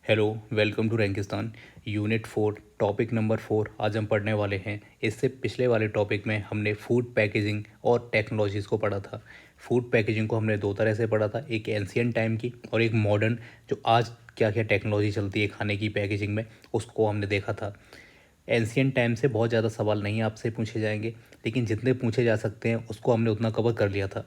Hello, welcome to Rankistan. Unit 4 topic number 4 आज हम पढ़ने वाले हैं। इससे पिछले वाले टॉपिक में हमने फूड पैकेजिंग और टेक्नोलॉजीज़ को पढ़ा था। फूड पैकेजिंग को हमने दो तरह से पढ़ा था, एक एंशियंट टाइम की और एक मॉडर्न, जो आज क्या क्या टेक्नोलॉजी चलती है खाने की पैकेजिंग में, उसको हमने देखा था। एंशियंट टाइम से बहुत ज़्यादा सवाल नहीं आपसे पूछे जाएंगे, लेकिन जितने पूछे जा सकते हैं उसको हमने उतना कवर कर लिया था।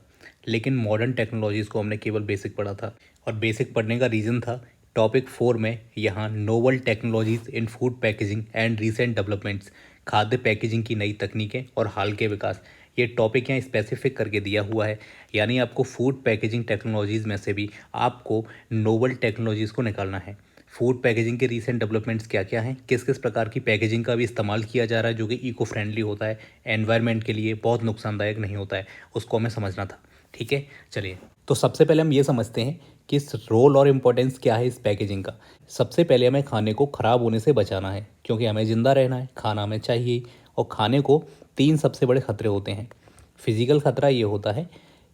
लेकिन मॉडर्न टेक्नोलॉजीज़ को हमने केवल बेसिक पढ़ा था, और बेसिक पढ़ने का रीज़न था टॉपिक 4 में यहाँ novel technologies in food packaging and recent developments, खाद्य पैकेजिंग की नई तकनीकें और हाल के विकास, ये टॉपिक यहाँ स्पेसिफिक करके दिया हुआ है। यानी आपको फूड पैकेजिंग टेक्नोलॉजीज़ में से भी आपको नोवल टेक्नोलॉजीज़ को निकालना है। फूड पैकेजिंग के रीसेंट डेवलपमेंट्स क्या क्या हैं, किस किस प्रकार की पैकेजिंग का भी इस्तेमाल किया जा रहा है जो कि इको फ्रेंडली होता है, एनवायरनमेंट के लिए बहुत नुकसानदायक नहीं होता है, उसको हमें समझना था। ठीक है, चलिए। तो सबसे पहले हम ये समझते हैं कि इस रोल और इम्पोर्टेंस क्या है इस पैकेजिंग का। सबसे पहले हमें खाने को ख़राब होने से बचाना है, क्योंकि हमें ज़िंदा रहना है, खाना हमें चाहिए। और खाने को तीन सबसे बड़े खतरे होते हैं। फिजिकल खतरा ये होता है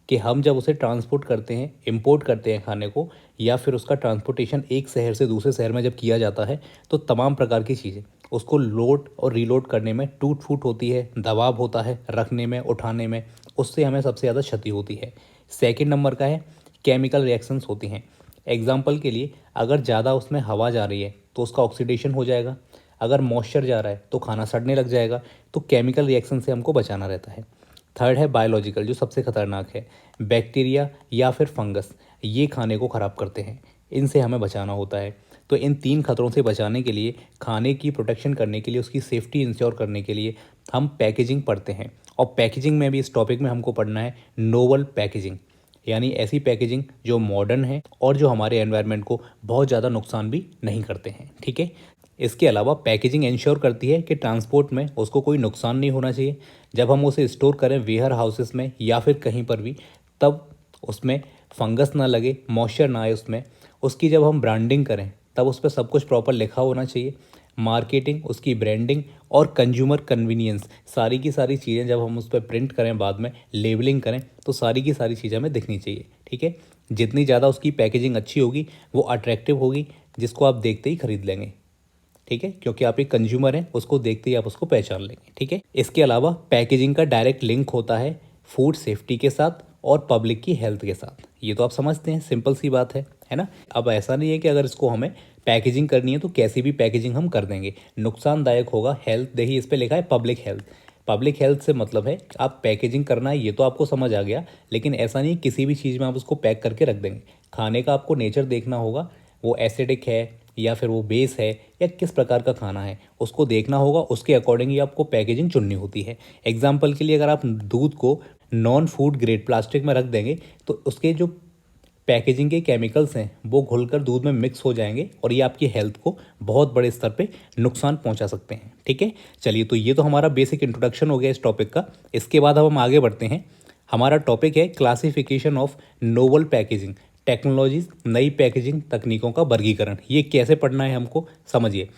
कि हम जब उसे ट्रांसपोर्ट करते हैं, इंपोर्ट करते हैं खाने को, या फिर उसका ट्रांसपोर्टेशन एक शहर से दूसरे शहर में जब किया जाता है, तो तमाम प्रकार की चीज़ें उसको लोड और रीलोड करने में टूट फूट होती है, दबाव होता है रखने में, उठाने में, उससे हमें सबसे ज़्यादा क्षति होती है। सेकंड नंबर का है केमिकल रिएक्शंस होती हैं। एग्जाम्पल के लिए, अगर ज़्यादा उसमें हवा जा रही है तो उसका ऑक्सीडेशन हो जाएगा, अगर मॉइस्चर जा रहा है तो खाना सड़ने लग जाएगा। तो केमिकल रिएक्शन से हमको बचाना रहता है। थर्ड है बायोलॉजिकल, जो सबसे खतरनाक है। बैक्टीरिया या फिर फंगस, ये खाने को ख़राब करते हैं, इनसे हमें बचाना होता है। तो इन तीन खतरों से बचाने के लिए, खाने की प्रोटेक्शन करने के लिए, उसकी सेफ्टी इंश्योर करने के लिए हम पैकेजिंग पढ़ते हैं। और पैकेजिंग में भी इस टॉपिक में हमको पढ़ना है नोवल पैकेजिंग, यानी ऐसी पैकेजिंग जो मॉडर्न है और जो हमारे एनवायरनमेंट को बहुत ज़्यादा नुकसान भी नहीं करते हैं। ठीक है। इसके अलावा पैकेजिंग इंश्योर करती है कि ट्रांसपोर्ट में उसको कोई नुकसान नहीं होना चाहिए। जब हम उसे स्टोर करें वेयर हाउसेस में या फिर कहीं पर भी, तब उसमें फंगस ना लगे, मॉइस्चर ना आए उसमें। उसकी जब हम ब्रांडिंग करें तब उस पर सब कुछ प्रॉपर लिखा होना चाहिए। मार्केटिंग, उसकी ब्रांडिंग और कंज्यूमर कन्वीनियंस, सारी की सारी चीज़ें जब हम उस पर प्रिंट करें, बाद में लेबलिंग करें, तो सारी की सारी चीज़ें हमें दिखनी चाहिए। ठीक है। जितनी ज़्यादा उसकी पैकेजिंग अच्छी होगी वो अट्रैक्टिव होगी, जिसको आप देखते ही खरीद लेंगे। ठीक है, क्योंकि आप एक कंज्यूमर हैं, उसको देखते ही आप उसको पहचान लेंगे। ठीक है। इसके अलावा पैकेजिंग का डायरेक्ट लिंक होता है फूड सेफ्टी के साथ और पब्लिक की हेल्थ के साथ। ये तो आप समझते हैं, सिंपल सी बात है ना। अब ऐसा नहीं है कि अगर इसको हमें पैकेजिंग करनी है तो कैसी भी पैकेजिंग हम कर देंगे, नुकसानदायक होगा। हेल्थ, देखिए इस पर लिखा है पब्लिक हेल्थ। पब्लिक हेल्थ से मतलब है आप पैकेजिंग करना है, ये तो आपको समझ आ गया, लेकिन ऐसा नहीं किसी भी चीज़ में आप उसको पैक करके रख देंगे। खाने का आपको नेचर देखना होगा, वो एसिडिक है या फिर वो बेस है या किस प्रकार का खाना है, उसको देखना होगा। उसके अकॉर्डिंग ही आपको पैकेजिंग चुननी होती है। एग्जाम्पल के लिए, अगर आप दूध को नॉन फूड ग्रेड प्लास्टिक में रख देंगे तो उसके जो पैकेजिंग के केमिकल्स हैं वो घुलकर दूध में मिक्स हो जाएंगे और ये आपकी हेल्थ को बहुत बड़े स्तर पे नुकसान पहुंचा सकते हैं। ठीक है। चलिए, तो ये तो हमारा बेसिक इंट्रोडक्शन हो गया इस टॉपिक का। इसके बाद अब हम आगे बढ़ते हैं। हमारा टॉपिक है classification of novel packaging technologies, नई पैकेजिंग तकनीकों का वर्गीकरण। ये कैसे पढ़ना है हमको, समझिए।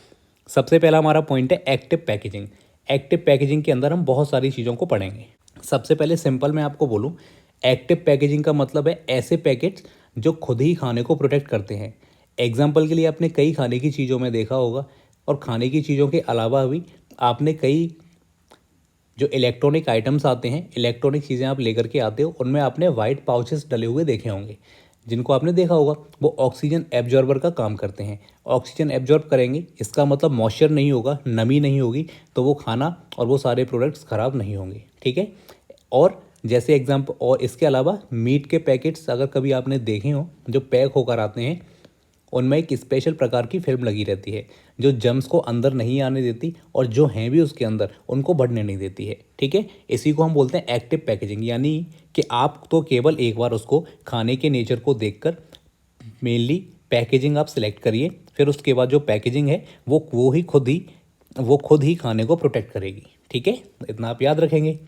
सबसे पहला हमारा पॉइंट है एक्टिव पैकेजिंग। एक्टिव पैकेजिंग के अंदर हम बहुत सारी चीज़ों को पढ़ेंगे। सबसे पहले सिंपल मैं आपको बोलूँ, एक्टिव पैकेजिंग का मतलब है ऐसे पैकेट्स जो खुद ही खाने को प्रोटेक्ट करते हैं। एग्जाम्पल के लिए, आपने कई खाने की चीज़ों में देखा होगा, और खाने की चीज़ों के अलावा भी आपने कई जो इलेक्ट्रॉनिक आइटम्स आते हैं, इलेक्ट्रॉनिक चीज़ें आप लेकर के आते हो, उनमें आपने वाइट पाउचेस डले हुए देखे होंगे, जिनको आपने देखा होगा। वो ऑक्सीजन एब्जॉर्बर का काम करते हैं। ऑक्सीजन एब्जॉर्ब करेंगे, इसका मतलब मॉइस्चर नहीं होगा, नमी नहीं होगी, तो वो खाना और वो सारे प्रोडक्ट्स ख़राब नहीं होंगे। ठीक है। और जैसे एग्जाम्पल, और इसके अलावा मीट के पैकेट्स अगर कभी आपने देखे हो जो पैक होकर आते हैं, उनमें एक स्पेशल प्रकार की फिल्म लगी रहती है जो जम्स को अंदर नहीं आने देती, और जो हैं भी उसके अंदर उनको बढ़ने नहीं देती है। ठीक है। इसी को हम बोलते हैं एक्टिव पैकेजिंग, यानी कि आप तो केवल एक बार उसको खाने के नेचर को देखकर मेनली पैकेजिंग आप सिलेक्ट करिए, फिर उसके बाद जो पैकेजिंग है वो खुद ही खाने को प्रोटेक्ट करेगी। ठीक है, इतना आप याद रखेंगे।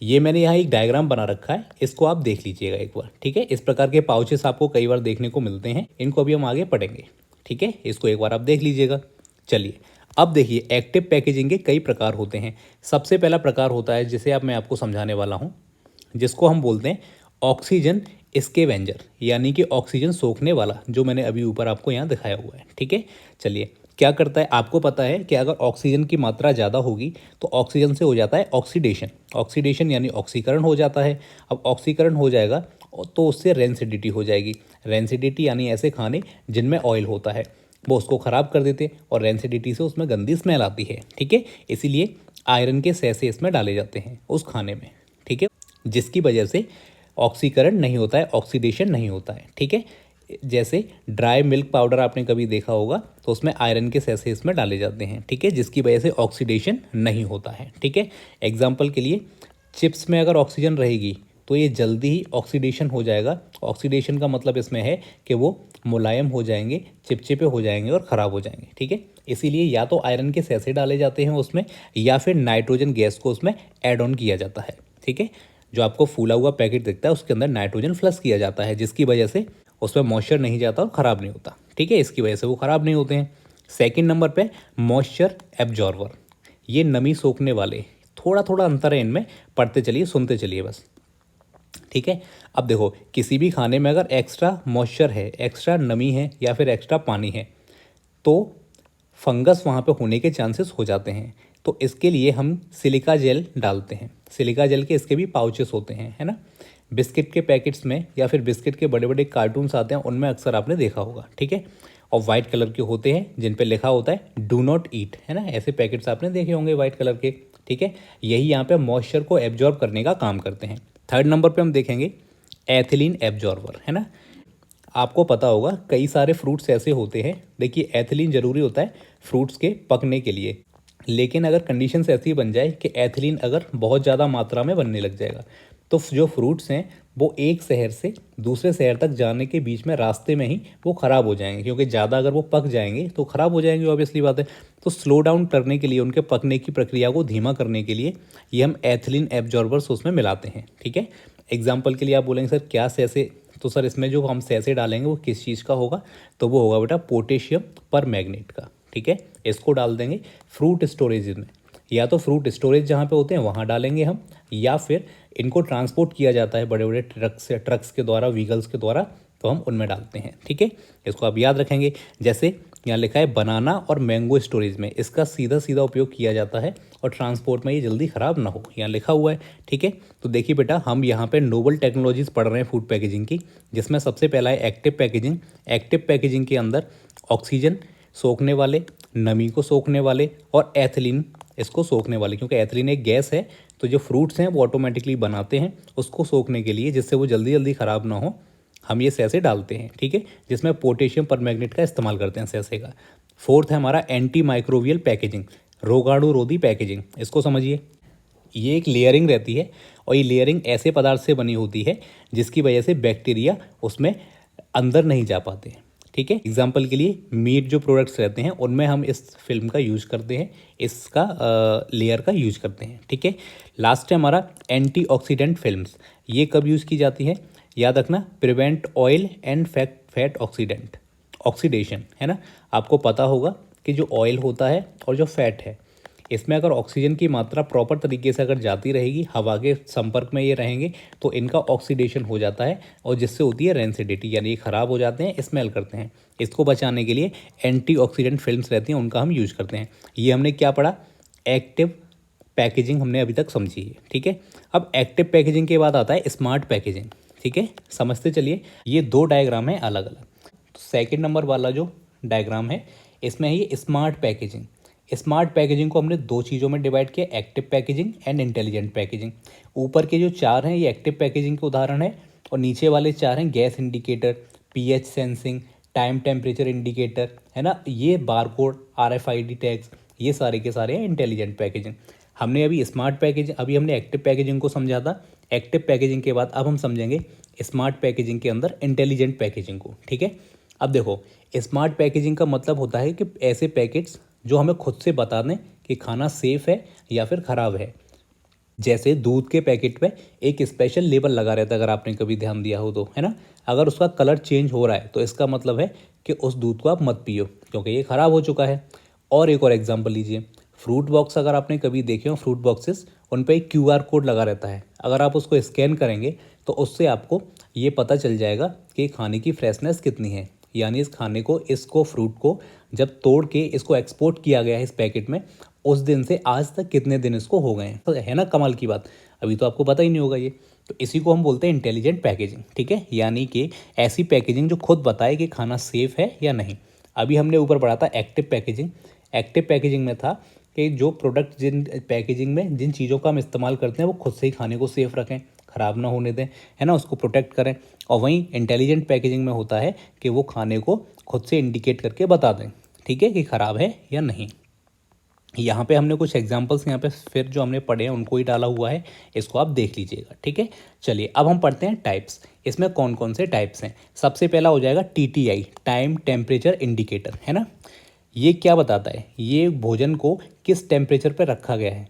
ये मैंने यहाँ एक डायग्राम बना रखा है, इसको आप देख लीजिएगा एक बार। ठीक है। इस प्रकार के पाउचेस आपको कई बार देखने को मिलते हैं, इनको अभी हम आगे पढ़ेंगे। ठीक है, इसको एक बार आप देख लीजिएगा। चलिए, अब देखिए एक्टिव पैकेजिंग के कई प्रकार होते हैं। सबसे पहला प्रकार होता है जिसे अब मैं आपको समझाने वाला हूँ, जिसको हम बोलते हैं ऑक्सीजन स्केवेंजर यानी कि ऑक्सीजन सोखने वाला, जो मैंने अभी ऊपर आपको यहाँ दिखाया हुआ है। ठीक है, चलिए क्या करता है, आपको पता है कि अगर ऑक्सीजन की मात्रा ज़्यादा होगी तो ऑक्सीजन से हो जाता है ऑक्सीडेशन। ऑक्सीडेशन यानी ऑक्सीकरण हो जाता है। अब ऑक्सीकरण हो जाएगा तो उससे रेंसिडिटी हो जाएगी। रेंसिडिटी यानी ऐसे खाने जिनमें ऑयल होता है वो उसको ख़राब कर देते हैं और रेंसिडिटी से उसमें गंदी स्मेल आती है। ठीक है, इसीलिए आयरन के सैसे इसमें डाले जाते हैं उस खाने में। ठीक है, जिसकी वजह से ऑक्सीकरण नहीं होता है, ऑक्सीडेशन नहीं होता है। ठीक है, जैसे ड्राई मिल्क पाउडर आपने कभी देखा होगा तो उसमें आयरन के सैसे इसमें डाले जाते हैं। ठीक है, जिसकी वजह से ऑक्सीडेशन नहीं होता है। ठीक है, एग्जाम्पल के लिए चिप्स में अगर ऑक्सीजन रहेगी तो ये जल्दी ही ऑक्सीडेशन हो जाएगा। ऑक्सीडेशन का मतलब इसमें है कि वो मुलायम हो जाएंगे, चिपचिपे हो जाएंगे और ख़राब हो जाएंगे। ठीक है, इसीलिए या तो आयरन के सैसे डाले जाते हैं उसमें या फिर नाइट्रोजन गैस को उसमें ऐड ऑन किया जाता है। ठीक है, जो आपको फूला हुआ पैकेट दिखता है उसके अंदर नाइट्रोजन फ्लश किया जाता है, जिसकी वजह से उसमें मॉइस्चर नहीं जाता और ख़राब नहीं होता। ठीक है, इसकी वजह से वो ख़राब नहीं होते हैं। सेकंड नंबर पे मॉइस्चर एब्जॉर्बर, ये नमी सोखने वाले। थोड़ा थोड़ा अंतर है इनमें, पढ़ते चलिए सुनते चलिए बस। ठीक है, अब देखो किसी भी खाने में अगर एक्स्ट्रा मॉइस्चर है, एक्स्ट्रा नमी है या फिर एक्स्ट्रा पानी है तो फंगस वहाँ पे होने के चांसेस हो जाते हैं। तो इसके लिए हम सिलिका जेल डालते हैं। सिलिका जेल के इसके भी पाउचेस होते हैं, है ना। बिस्किट के पैकेट्स में या फिर बिस्किट के बड़े बड़े कार्टून्स आते हैं उनमें अक्सर आपने देखा होगा। ठीक है, और वाइट कलर के होते हैं जिन पे लिखा होता है डू नॉट ईट, है ना। ऐसे पैकेट्स आपने देखे होंगे वाइट कलर के। ठीक है, यही यहाँ पे मॉइस्चर को एब्जॉर्ब करने का काम करते हैं। थर्ड नंबर पे हम देखेंगे एथिलीन एब्जॉर्बर, है ना। आपको पता होगा कई सारे फ्रूट्स ऐसे होते हैं, देखिए एथिलीन ज़रूरी होता है फ्रूट्स के पकने के लिए, लेकिन अगर कंडीशंस ऐसी बन जाए कि एथिलीन अगर बहुत ज़्यादा मात्रा में बनने लग जाएगा तो जो फ्रूट्स हैं वो एक शहर से दूसरे शहर तक जाने के बीच में रास्ते में ही वो ख़राब हो जाएंगे, क्योंकि ज़्यादा अगर वो पक जाएंगे तो ख़राब हो जाएंगे, ऑब्वियसली बात है। तो स्लो डाउन करने के लिए, उनके पकने की प्रक्रिया को धीमा करने के लिए ये हम एथिलीन एब्जॉर्बर्स उसमें मिलाते हैं। ठीक है, एग्जाम्पल के लिए आप बोलेंगे सर क्या सैसे, तो सर इसमें जो हम सैसे डालेंगे वो किस चीज़ का होगा, तो वो होगा बेटा पोटेशियम पर मैग्नेट का। ठीक है, इसको डाल देंगे फ्रूट स्टोरेज में, या तो फ्रूट स्टोरेज जहाँ पे होते हैं वहाँ डालेंगे हम, या फिर इनको ट्रांसपोर्ट किया जाता है बड़े बड़े ट्रक्स के द्वारा, व्हीकल्स के द्वारा, तो हम उनमें डालते हैं। ठीक है, इसको आप याद रखेंगे। जैसे यहाँ लिखा है बनाना और मैंगो स्टोरेज में इसका सीधा सीधा उपयोग किया जाता है और ट्रांसपोर्ट में ये जल्दी ख़राब ना हो, यहाँ लिखा हुआ है। ठीक है, तो देखिए बेटा हम यहाँ पे नोबल टेक्नोलॉजीज़ पढ़ रहे हैं फूड पैकेजिंग की, जिसमें सबसे पहला है एक्टिव पैकेजिंग। एक्टिव पैकेजिंग के अंदर ऑक्सीजन सोखने वाले, नमी को सोखने वाले और एथिलीन इसको सोखने वाले, क्योंकि एथिलीन एक गैस है तो जो फ्रूट्स हैं वो ऑटोमेटिकली बनाते हैं उसको सोखने के लिए, जिससे वो जल्दी जल्दी ख़राब ना हो, हम ये सैसे डालते हैं। ठीक है, जिसमें पोटेशियम परमैंगनेट का इस्तेमाल करते हैं सैसे का। फोर्थ है हमारा एंटी माइक्रोबियल पैकेजिंग, रोगाणुरोधी पैकेजिंग। इसको समझिए, ये एक लेयरिंग रहती है और ये लेयरिंग ऐसे पदार्थ से बनी होती है जिसकी वजह से बैक्टीरिया उसमें अंदर नहीं जा पाते हैं। ठीक है, एग्जाम्पल के लिए मीट जो प्रोडक्ट्स रहते हैं उनमें हम इस फिल्म का यूज करते हैं, इसका लेयर का यूज करते हैं। ठीक है, लास्ट है हमारा एंटीऑक्सीडेंट फिल्म्स। ये कब यूज़ की जाती है, याद रखना, prevent oil and fat oxidation, है ना। आपको पता होगा कि जो ऑयल होता है और जो फैट है, इसमें अगर ऑक्सीजन की मात्रा प्रॉपर तरीके से अगर जाती रहेगी, हवा के संपर्क में ये रहेंगे, तो इनका ऑक्सीडेशन हो जाता है और जिससे होती है रेंसिडिटी, यानी ये ख़राब हो जाते हैं, स्मेल करते हैं। इसको बचाने के लिए एंटीऑक्सीडेंट फिल्म्स रहती हैं, उनका हम यूज करते हैं। ये हमने क्या पढ़ा, एक्टिव पैकेजिंग हमने अभी तक समझी है। ठीक है, अब एक्टिव पैकेजिंग के बाद आता है स्मार्ट पैकेजिंग। ठीक है, समझते चलिए, ये दो डायग्राम है अलग अलग। तो सेकंड नंबर वाला जो डायग्राम है इसमें है ये स्मार्ट पैकेजिंग। स्मार्ट पैकेजिंग को हमने दो चीज़ों में डिवाइड किया, active packaging and intelligent packaging. ऊपर के जो चार हैं ये एक्टिव पैकेजिंग के उदाहरण है और नीचे वाले चार हैं gas indicator, pH sensing, time temperature indicator, है ना, ये बारकोड, आरएफआईडी टैग्स, ये सारे के सारे हैं इंटेलिजेंट पैकेजिंग। हमने अभी स्मार्ट पैकेजिंग, अभी हमने एक्टिव पैकेजिंग को समझा था। एक्टिव पैकेजिंग के बाद अब हम समझेंगे स्मार्ट पैकेजिंग के अंदर इंटेलिजेंट पैकेजिंग को। ठीक है, अब देखो स्मार्ट पैकेजिंग का मतलब होता है कि ऐसे पैकेट्स जो हमें खुद से बता दें कि खाना सेफ़ है या फिर ख़राब है। जैसे दूध के पैकेट में एक स्पेशल लेबल लगा रहता है, अगर आपने कभी ध्यान दिया हो तो, है ना। अगर उसका कलर चेंज हो रहा है तो इसका मतलब है कि उस दूध को आप मत पियो क्योंकि ये ख़राब हो चुका है। और एक और एग्जांपल लीजिए, फ्रूट बॉक्स अगर आपने कभी देखे हो, फ्रूट बॉक्सेस, उन पर एक क्यूआर कोड लगा रहता है। अगर आप उसको स्कैन करेंगे तो उससे आपको ये पता चल जाएगा कि खाने की फ्रेशनेस कितनी है, यानी इस खाने को, इसको फ्रूट को जब तोड़ के इसको एक्सपोर्ट किया गया है इस पैकेट में, उस दिन से आज तक कितने दिन इसको हो गए हैं। तो है ना कमाल की बात, अभी तो आपको पता ही नहीं होगा ये। तो इसी को हम बोलते हैं इंटेलिजेंट पैकेजिंग, ठीक है, यानी कि ऐसी पैकेजिंग जो खुद बताए कि खाना सेफ़ है या नहीं। अभी हमने ऊपर पढ़ा था एक्टिव पैकेजिंग। एक्टिव पैकेजिंग में था कि जो प्रोडक्ट, जिन पैकेजिंग में जिन चीज़ों का हम इस्तेमाल करते हैं वो खुद से ही खाने को सेफ रखें, ख़राब ना होने दें, है ना, उसको प्रोटेक्ट करें। और वहीं इंटेलिजेंट पैकेजिंग में होता है कि वो खाने को खुद से इंडिकेट करके बता दें, ठीक है, कि ख़राब है या नहीं। यहाँ पे हमने कुछ एग्जांपल्स यहाँ पे फिर जो हमने पढ़े हैं उनको ही डाला हुआ है, इसको आप देख लीजिएगा, ठीक है। चलिए अब हम पढ़ते हैं टाइप्स। इसमें कौन कौन से टाइप्स हैं। सबसे पहला हो जाएगा TTI, टाइम टेम्परेचर इंडिकेटर, है ना। ये क्या बताता है, ये भोजन को किस टेम्परेचर पर रखा गया है,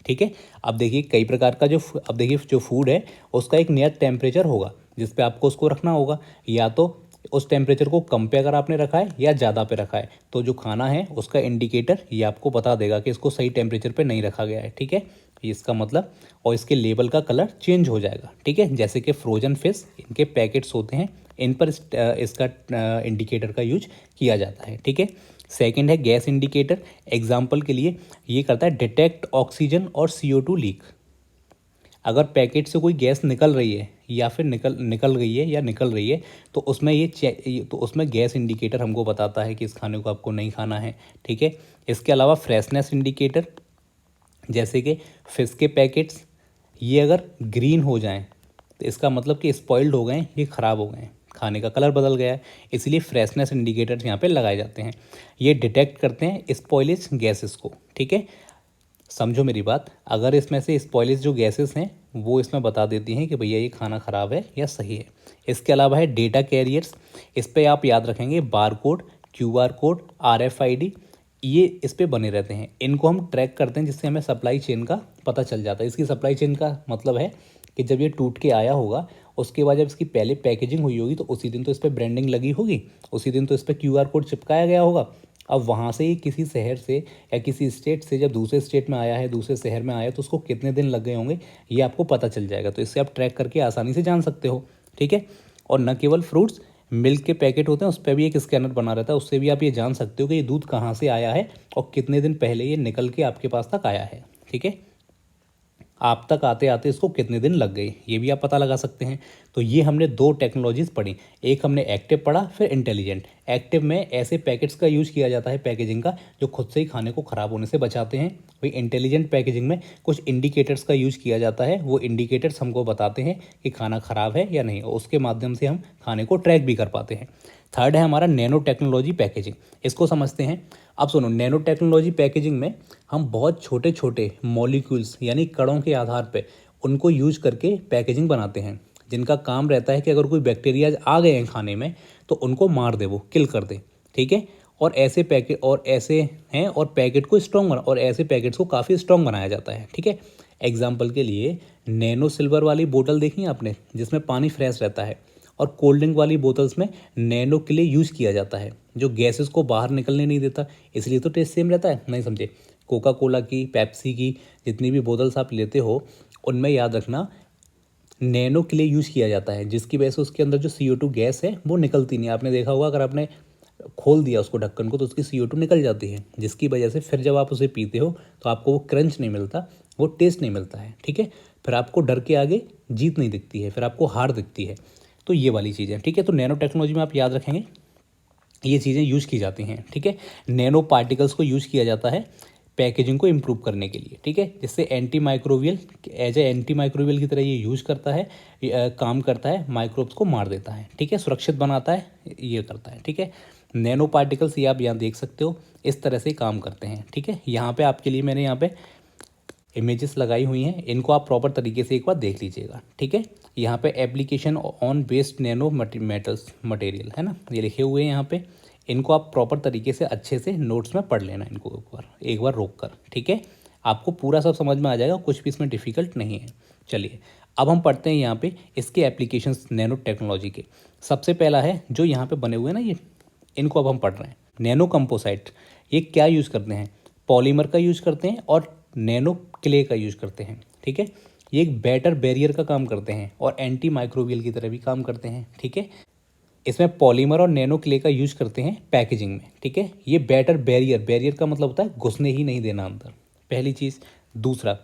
ठीक है। अब देखिए कई प्रकार का अब देखिए जो फूड है उसका एक नियत टेम्परेचर होगा जिस पे आपको उसको रखना होगा, या तो उस टेम्परेचर को कम पे अगर आपने रखा है या ज़्यादा पे रखा है तो जो खाना है उसका इंडिकेटर ये आपको बता देगा कि इसको सही टेम्परेचर पे नहीं रखा गया है, ठीक है। इसका मतलब, और इसके लेबल का कलर चेंज हो जाएगा, ठीक है। जैसे कि फ्रोजन फिश, इनके पैकेट्स होते हैं, इन पर इसका इंडिकेटर का यूज किया जाता है, ठीक है। सेकंड है गैस इंडिकेटर। एग्जाम्पल के लिए ये करता है डिटेक्ट ऑक्सीजन और CO2 लीक। अगर पैकेट से कोई गैस निकल रही है या फिर निकल गई है या निकल रही है तो उसमें तो उसमें गैस इंडिकेटर हमको बताता है कि इस खाने को आपको नहीं खाना है, ठीक है। इसके अलावा फ्रेशनेस इंडिकेटर, जैसे कि फिश के पैकेट्स, ये अगर ग्रीन हो जाएं तो इसका मतलब कि स्पॉइल्ड हो गए हैं, ये ख़राब हो गए हैं, खाने का कलर बदल गया है, इसलिए फ्रेशनेस इंडिकेटर्स यहाँ पे लगाए जाते हैं। ये डिटेक्ट करते हैं स्पॉइलेज गैसेस को, ठीक है। समझो मेरी बात, अगर इसमें से स्पॉइलेज जो गैसेस हैं वो इसमें बता देती हैं कि भैया ये खाना ख़राब है या सही है। इसके अलावा है डेटा कैरियर्स। इस पर आप याद रखेंगे bar code, QR code, RFID, ये इस पे बने रहते हैं। इनको हम ट्रैक करते हैं जिससे हमें सप्लाई चेन का पता चल जाता है। इसकी सप्लाई चेन का मतलब है कि जब ये टूट के आया होगा उसके बाद जब इसकी पहले पैकेजिंग हुई होगी तो उसी दिन तो इस पर ब्रांडिंग लगी होगी, उसी दिन तो इस पर QR कोड चिपकाया गया होगा। अब वहाँ से ही किसी शहर से या किसी स्टेट से जब दूसरे स्टेट में आया है, दूसरे शहर में आया है, तो उसको कितने दिन लग गए होंगे ये आपको पता चल जाएगा। तो इससे आप ट्रैक करके आसानी से जान सकते हो, ठीक है। और न केवल फ्रूट्स, मिल्क के पैकेट होते हैं उस पर भी एक स्कैनर बना रहता है, उससे भी आप ये जान सकते हो कि ये दूध कहाँ से आया है और कितने दिन पहले ये निकल के आपके पास तक आया है, ठीक है। आप तक आते आते इसको कितने दिन लग गए ये भी आप पता लगा सकते हैं। तो ये हमने दो टेक्नोलॉजीज़ पढ़ी, एक हमने एक्टिव पढ़ा फिर इंटेलिजेंट। एक्टिव में ऐसे पैकेट्स का यूज़ किया जाता है पैकेजिंग का जो खुद से ही खाने को ख़राब होने से बचाते हैं। वही इंटेलिजेंट पैकेजिंग में कुछ इंडिकेटर्स का यूज़ किया जाता है, वो इंडिकेटर्स हमको बताते हैं कि खाना ख़राब है या नहीं, और उसके माध्यम से हम खाने को ट्रैक भी कर पाते हैं। थर्ड है हमारा नैनो टेक्नोलॉजी पैकेजिंग, इसको समझते हैं। अब सुनो, नैनो टेक्नोलॉजी पैकेजिंग में हम बहुत छोटे छोटे मॉलिक्यूल्स यानी कणों के आधार पे उनको यूज करके पैकेजिंग बनाते हैं, जिनका काम रहता है कि अगर कोई बैक्टीरिया आ गए हैं खाने में तो उनको मार दे, वो किल कर दे, ठीक है। और ऐसे पैकेट और ऐसे हैं और पैकेट को स्ट्रॉन्ग बना और ऐसे पैकेट्स को काफ़ी स्ट्रॉन्ग बनाया जाता है, ठीक है। एग्जाम्पल के लिए नैनो सिल्वर वाली बोतल देखी है आपने जिसमें पानी फ्रेश रहता है, और कोल्ड ड्रिंक वाली बोतल्स में नैनो के लिए यूज़ किया जाता है जो गैसेस को बाहर निकलने नहीं देता, इसलिए तो टेस्ट सेम रहता है, नहीं समझे। कोका कोला की, पेप्सी की जितनी भी बोतल्स आप लेते हो उनमें याद रखना नैनो के लिए यूज़ किया जाता है, जिसकी वजह से उसके अंदर जो CO2 गैस है वो निकलती नहीं। आपने देखा होगा अगर आपने खोल दिया उसको ढक्कन को तो उसकी CO2 निकल जाती है, जिसकी वजह से फिर जब आप उसे पीते हो तो आपको वो क्रंच नहीं मिलता, वो टेस्ट नहीं मिलता है, ठीक है। फिर आपको डर के आगे जीत नहीं दिखती है, फिर आपको हार दिखती है। तो ये वाली चीज़ें, ठीक है। तो नैनो टेक्नोलॉजी में आप याद रखेंगे ये चीज़ें यूज़ की जाती हैं, ठीक है। नैनो पार्टिकल्स को यूज़ किया जाता है पैकेजिंग को इम्प्रूव करने के लिए, ठीक है। जिससे anti microbial, as a anti microbial की तरह ये यूज़ करता है, काम करता है, माइक्रोब्स को मार देता है, ठीक है, सुरक्षित बनाता है, ये करता है, ठीक है। नैनो पार्टिकल्स ये आप यहाँ देख सकते हो इस तरह से काम करते हैं, ठीक है। यहाँ पे आपके लिए मैंने यहाँ पे इमेजेस लगाई हुई हैं, इनको आप प्रॉपर तरीके से एक बार देख लीजिएगा, ठीक है। यहाँ पे application on based nano metals material है ना, ये लिखे हुए हैं यहाँ पे। इनको आप प्रॉपर तरीके से अच्छे से नोट्स में पढ़ लेना, इनको एक बार रोक कर, ठीक है। आपको पूरा सब समझ में आ जाएगा, कुछ भी इसमें डिफ़िकल्ट नहीं है। चलिए अब हम पढ़ते हैं यहाँ पे इसके एप्लीकेशंस नैनो टेक्नोलॉजी के। सबसे पहला है जो यहाँ पे बने हुए हैं ना ये, इनको अब हम पढ़ रहे हैं। नैनो कंपोसाइट, ये क्या यूज़ करते हैं, पॉलीमर का यूज़ करते हैं और नैनो क्ले का यूज़ करते हैं, ठीक है। ये एक बेटर बैरियर का काम करते हैं और एंटी माइक्रोबियल की तरह भी काम करते हैं। ठीक है, इसमें पॉलीमर और नैनो क्ले का यूज करते हैं पैकेजिंग में। ठीक है, ये बेटर बैरियर, बैरियर का मतलब होता है घुसने ही नहीं देना अंदर, पहली चीज़। दूसरा,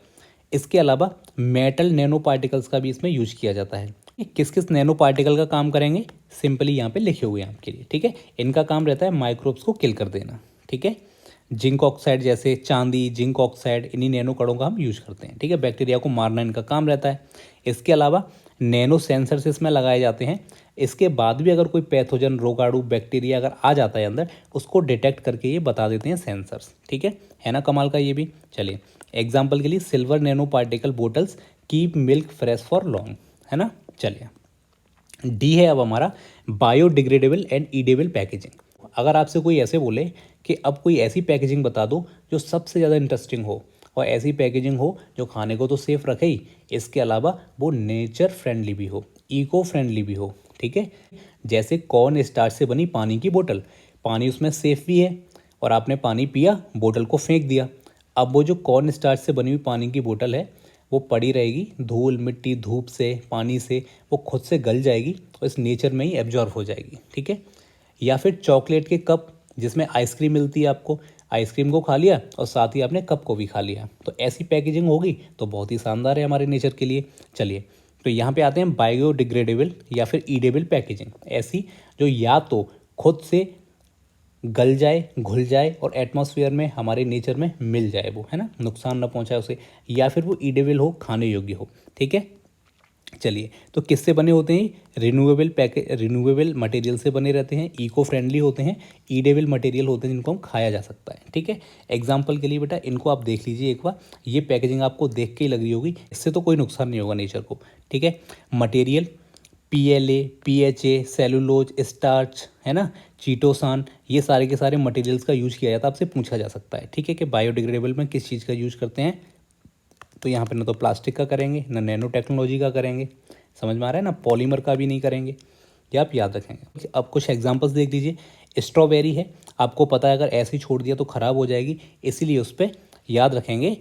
इसके अलावा मेटल नैनो पार्टिकल्स का भी इसमें यूज किया जाता है। ये किस किस नैनो पार्टिकल का काम करेंगे, सिंपली यहाँ पे लिखे हुए हैं आपके लिए। ठीक है, इनका काम रहता है माइक्रोब्स को किल कर देना। ठीक है, जिंक ऑक्साइड जैसे चांदी, जिंक ऑक्साइड, इन्हीं नैनो कणों का हम यूज करते हैं। ठीक है, बैक्टीरिया को मारना इनका काम रहता है। इसके अलावा नैनो सेंसर्स इसमें लगाए जाते हैं। इसके बाद भी अगर कोई पैथोजन, रोगाणु, बैक्टीरिया अगर आ जाता है अंदर, उसको डिटेक्ट करके ये बता देते हैं सेंसर्स। ठीक है ना कमाल का ये भी। चलिए एग्जाम्पल के लिए silver nano particle bottles keep milk fresh for long, है ना। चलिए डी है अब हमारा बायोडिग्रेडेबल एंड ईडेबल पैकेजिंग। अगर आपसे कोई ऐसे बोले कि अब कोई ऐसी पैकेजिंग बता दो जो सबसे ज़्यादा इंटरेस्टिंग हो और ऐसी पैकेजिंग हो जो खाने को तो सेफ रखे ही, इसके अलावा वो नेचर फ्रेंडली भी हो, इको फ्रेंडली भी हो। ठीक है, जैसे कॉर्न स्टार्च से बनी पानी की बोतल, पानी उसमें सेफ भी है और आपने पानी पिया, बोतल को फेंक दिया। अब वो जो कॉर्न स्टार्च से बनी हुई पानी की बोतल है वो पड़ी रहेगी धूल, मिट्टी, धूप से, पानी से, वो खुद से गल जाएगी और इस नेचर में ही एब्जॉर्ब हो जाएगी। ठीक है, या फिर चॉकलेट के कप जिसमें आइसक्रीम मिलती है, आपको आइसक्रीम को खा लिया और साथ ही आपने कप को भी खा लिया, तो ऐसी पैकेजिंग होगी तो बहुत ही शानदार है हमारे नेचर के लिए। चलिए तो यहाँ पे आते हैं बायोडिग्रेडेबल या फिर ईडेबल पैकेजिंग, ऐसी जो या तो खुद से गल जाए, घुल जाए और एटमॉस्फेयर में, हमारे नेचर में मिल जाए, वो है ना, नुकसान ना पहुंचाए उसे, या फिर वो ईडेबल हो, खाने योग्य हो। ठीक है, चलिए तो किससे बने होते हैं, रिन्यूएबल मटेरियल से बने रहते हैं, इको फ्रेंडली होते हैं, ईडेबल मटेरियल होते हैं जिनको हम खाया जा सकता है। ठीक है, एग्जाम्पल के लिए बेटा इनको आप देख लीजिए एक बार, ये पैकेजिंग आपको देख के ही लग रही होगी, इससे तो कोई नुकसान नहीं होगा नेचर को। ठीक है, material PLA, PHA, cellulose, starch, है ना, चीटोसान, ये सारे के सारे मटेरियल्स का यूज किया जाता है। आपसे पूछा जा सकता है, ठीक है, कि बायोडिग्रेडेबल में किस चीज़ का यूज करते हैं, तो यहाँ पे ना तो प्लास्टिक का करेंगे, ना नैनो टेक्नोलॉजी का करेंगे, समझ में आ रहा है ना, पॉलीमर का भी नहीं करेंगे, ये आप याद रखेंगे। अब कुछ एग्जांपल्स देख लीजिए। स्ट्रॉबेरी है, आपको पता है अगर ऐसे ही छोड़ दिया तो ख़राब हो जाएगी, इसीलिए उस पर याद रखेंगे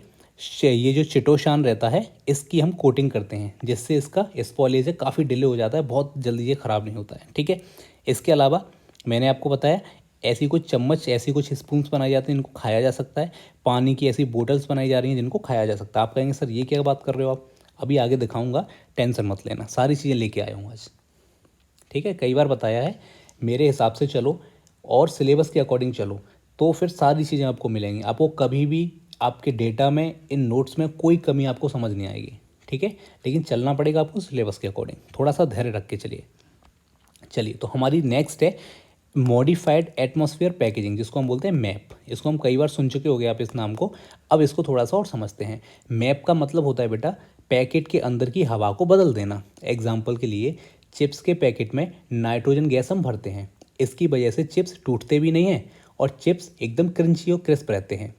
ये जो चिटोशान रहता है इसकी हम कोटिंग करते हैं, जिससे इसका स्पॉइलेज है काफ़ी डिले हो जाता है, बहुत जल्दी ये ख़राब नहीं होता है। ठीक है, इसके अलावा मैंने आपको बताया ऐसी कुछ चम्मच, ऐसी कुछ स्पून्स बनाई जाती हैं जिनको खाया जा सकता है, पानी की ऐसी बोटल्स बनाई जा रही हैं जिनको खाया जा सकता है। आप कहेंगे सर ये क्या बात कर रहे हो आप, अभी आगे दिखाऊंगा, टेंशन मत लेना, सारी चीज़ें लेके आया हूँ आज। ठीक है, कई बार बताया है, मेरे हिसाब से चलो और सिलेबस के अकॉर्डिंग चलो तो फिर सारी चीज़ें आपको मिलेंगी, आपको कभी भी आपके डेटा में, इन नोट्स में कोई कमी आपको समझ नहीं आएगी। ठीक है, लेकिन चलना पड़ेगा आपको सिलेबस के अकॉर्डिंग, थोड़ा सा धैर्य रख के चलिए। चलिए तो हमारी नेक्स्ट है मॉडिफाइड एटमॉस्फेयर पैकेजिंग, जिसको हम बोलते हैं मैप। इसको हम कई बार सुन चुके होंगे आप इस नाम को, अब इसको थोड़ा सा और समझते हैं। मैप का मतलब होता है बेटा पैकेट के अंदर की हवा को बदल देना। एग्जाम्पल के लिए चिप्स के पैकेट में नाइट्रोजन गैस हम भरते हैं, इसकी वजह से चिप्स टूटते भी नहीं हैं और चिप्स एकदम क्रंची और क्रिस्प रहते हैं।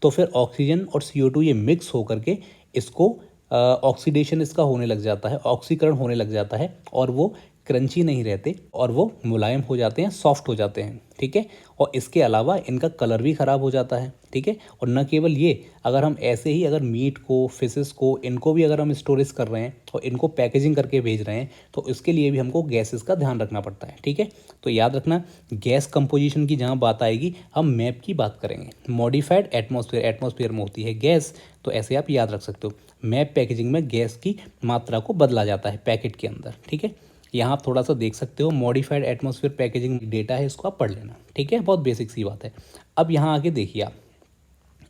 तो फिर ऑक्सीजन और CO2 ये मिक्स होकर के इसको ऑक्सीडेशन इसका होने लग जाता है, ऑक्सीकरण होने लग जाता है और वो क्रंची नहीं रहते और वो मुलायम हो जाते हैं, सॉफ्ट हो जाते हैं। ठीक है, और इसके अलावा इनका कलर भी ख़राब हो जाता है। ठीक है, और न केवल ये, अगर हम ऐसे ही अगर मीट को, फिशेस को, इनको भी अगर हम स्टोरेज कर रहे हैं और इनको पैकेजिंग करके भेज रहे हैं तो इसके लिए भी हमको गैसेस का ध्यान रखना पड़ता है। ठीक है, तो याद रखना गैस कंपोजिशन की जहाँ बात आएगी हम मैप की बात करेंगे। मॉडिफाइड एटमॉस्फेयर, एटमॉस्फेयर में होती है गैस, तो ऐसे आप याद रख सकते हो। मैप पैकेजिंग में गैस की मात्रा को बदला जाता है पैकेट के अंदर। ठीक है, यहाँ आप थोड़ा सा देख सकते हो, मॉडिफाइड एटमॉस्फेयर पैकेजिंग डेटा है, इसको आप पढ़ लेना। ठीक है, बहुत बेसिक सी बात है। अब यहाँ आगे देखिए आप,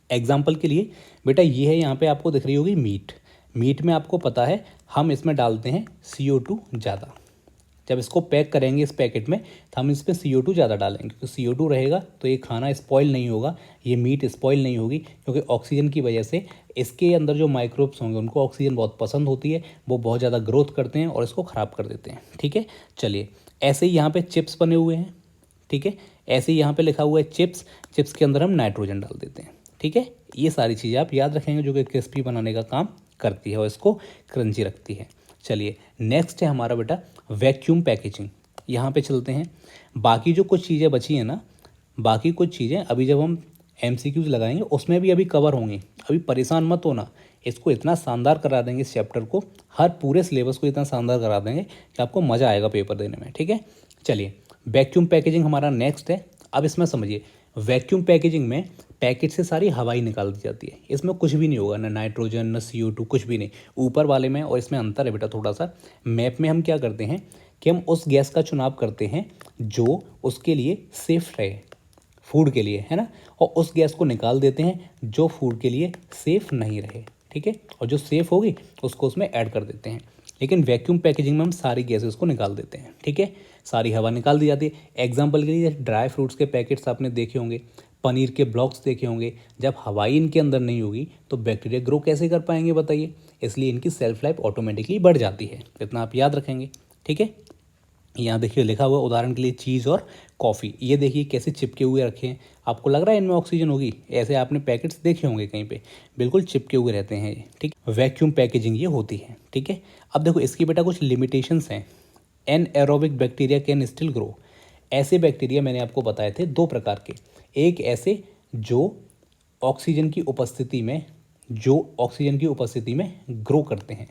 एग्जाम्पल के लिए बेटा ये है, यहाँ पे आपको दिख रही होगी मीट। मीट में आपको पता है हम इसमें डालते हैं CO2 ज़्यादा, जब इसको पैक करेंगे इस पैकेट में तो हम इस पर CO2 ज़्यादा डालेंगे, क्योंकि CO2 रहेगा तो ये खाना स्पॉइल नहीं होगा, ये मीट स्पॉइल नहीं होगी, क्योंकि ऑक्सीजन की वजह से इसके अंदर जो माइक्रोब्स होंगे उनको ऑक्सीजन बहुत पसंद होती है, वो बहुत ज़्यादा ग्रोथ करते हैं और इसको ख़राब कर देते हैं। ठीक है, चलिए ऐसे ही यहाँ पे चिप्स बने हुए हैं। ठीक है, ऐसे ही यहाँ पे लिखा हुआ है चिप्स, चिप्स के अंदर हम नाइट्रोजन डाल देते हैं। ठीक है, ये सारी चीज़ें आप याद रखेंगे जो कि क्रिस्पी बनाने का काम करती है और इसको क्रंची रखती है। चलिए नेक्स्ट है हमारा बेटा वैक्यूम पैकेजिंग, यहाँ पे चलते हैं। बाकी जो कुछ चीज़ें बची हैं ना, बाकी कुछ चीज़ें अभी जब हम MCQs लगाएंगे उसमें भी अभी कवर होंगी, अभी परेशान मत होना, इसको इतना शानदार करा देंगे इस चैप्टर को, हर पूरे सिलेबस को इतना शानदार करा देंगे कि आपको मज़ा आएगा पेपर देने में। ठीक है, चलिए वैक्यूम पैकेजिंग हमारा नेक्स्ट है। अब इसमें समझिए, वैक्यूम पैकेजिंग में पैकेट से सारी हवाई निकाल दी जाती है, इसमें कुछ भी नहीं होगा, ना नाइट्रोजन ना CO2, कुछ भी नहीं। ऊपर वाले में और इसमें अंतर है बेटा थोड़ा सा। मैप में हम क्या करते हैं कि हम उस गैस का चुनाव करते हैं जो उसके लिए सेफ रहे, फूड के लिए, है ना, और उस गैस को निकाल देते हैं जो फूड के लिए सेफ़ नहीं रहे। ठीक है, और जो सेफ़ होगी उसको उसमें ऐड कर देते हैं। लेकिन वैक्यूम पैकेजिंग में हम सारी गैसेस को निकाल देते हैं। ठीक है, सारी हवा निकाल दी जाती है। एग्जाम्पल के लिए ड्राई फ्रूट्स के पैकेट्स आपने देखे होंगे, पनीर के ब्लॉक्स देखे होंगे। जब हवाई इनके अंदर नहीं होगी तो बैक्टीरिया ग्रो कैसे कर पाएंगे बताइए। इसलिए इनकी सेल्फ लाइफ ऑटोमेटिकली बढ़ जाती है, इतना आप याद रखेंगे। ठीक है, यहाँ देखिए लिखा हुआ उदाहरण के लिए चीज़ और कॉफ़ी, ये देखिए कैसे चिपके हुए रखे हैं। आपको लग रहा है इनमें ऑक्सीजन होगी, ऐसे आपने पैकेट्स देखे होंगे कहीं पे, बिल्कुल चिपके हुए रहते हैं ये। ठीक, वैक्यूम पैकेजिंग ये होती है। ठीक है, अब देखो इसकी बेटा कुछ लिमिटेशंस हैं। Anaerobic bacteria can still grow. ऐसे बैक्टीरिया मैंने आपको बताए थे दो प्रकार के, एक ऐसे जो ऑक्सीजन की उपस्थिति में ग्रो करते हैं,